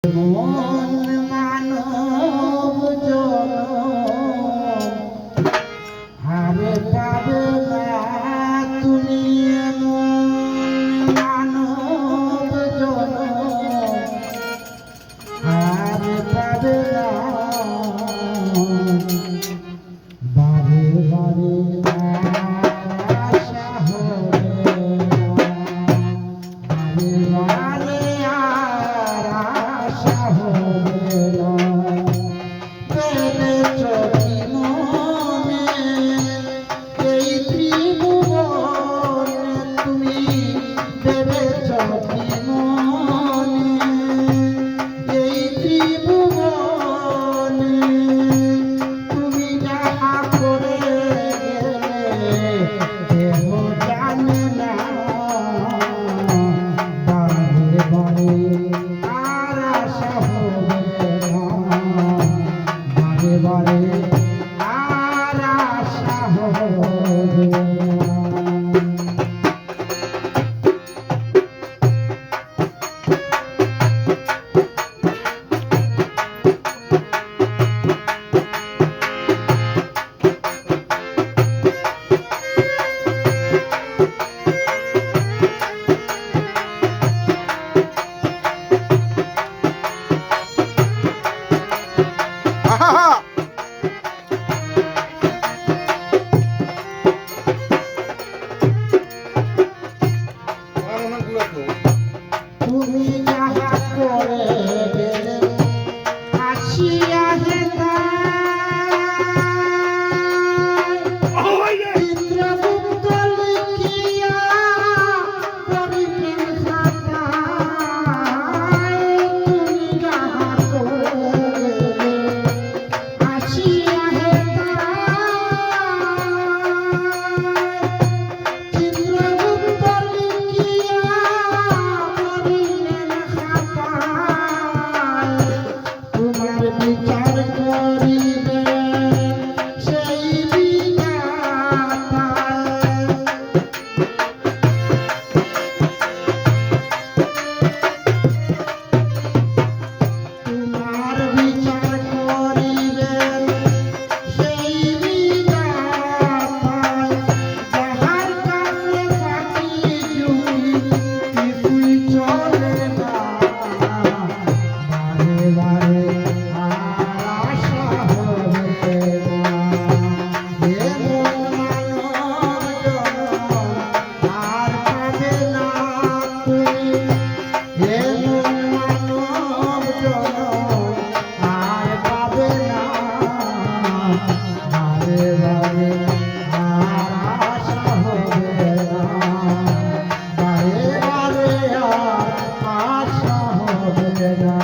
মন মানব জনম হারে পাবে না তুমি এমন মানব জনম হারে পাবে না বারে বারে আশা হবে বারে বারে আর আশা হবে না পেরেছ কি মনে এই ত্রিভুবনে তুমি পেরেছ কি মনে এই ত্রিভুবনে তুমি যাহা করে গেলে কেহ জানে না বারে বারে আর আশা হবে না বারে বারে আর আশা হবে না। তুমি যাহা করে গেলে আসিয়া চিত্রগুপ্ত লিখিয়া করিলেন খাতায় তুমি যাহা করে গেলে আসিয়া চিত্রগুপ্ত লিখিয়া তোমার বিচার করিবে সেই বিধাতায় তোমার বিচার করিবে সেই বিধাতায় যাহার কাছে বাকি জমি কিছুই চলে না বারে বারে আর আশা হবে না এমন মানব জনম আর পাবে না তুমি এমন মানব জনম আর পাবে না বারে বারে আর আশা হবে না বারে বারে আর আশা হবে না।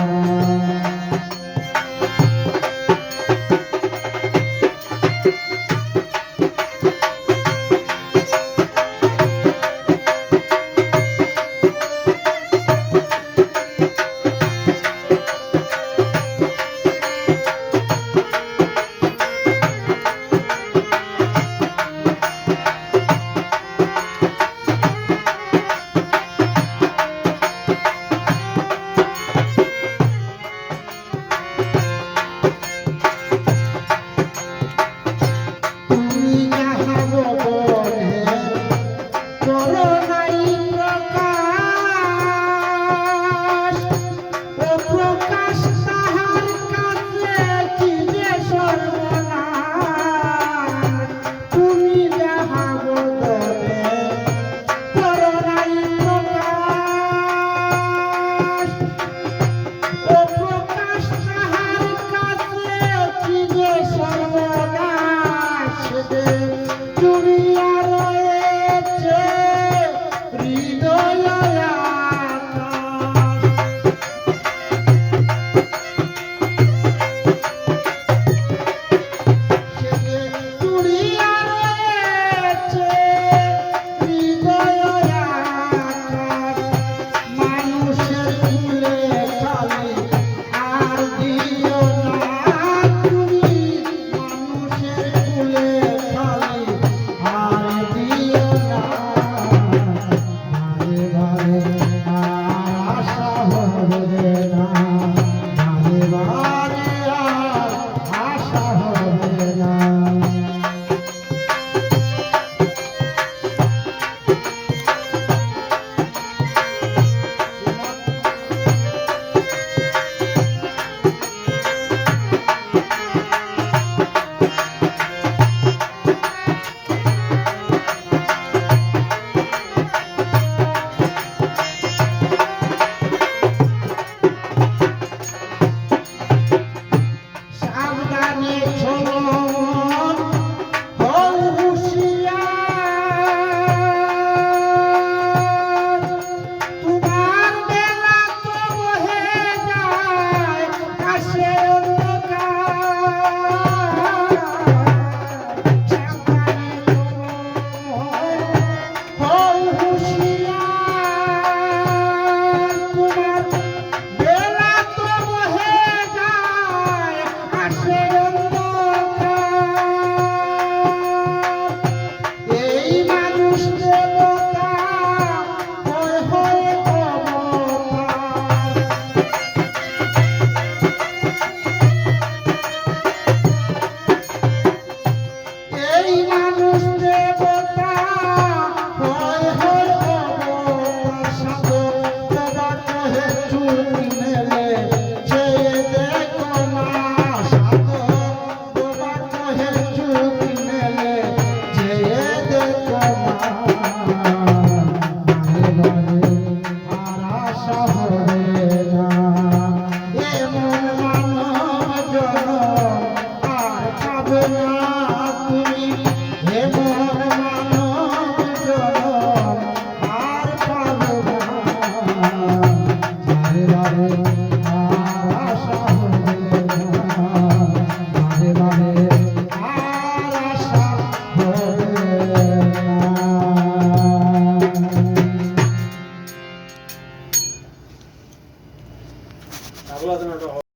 আল্লাহ যেন ওটা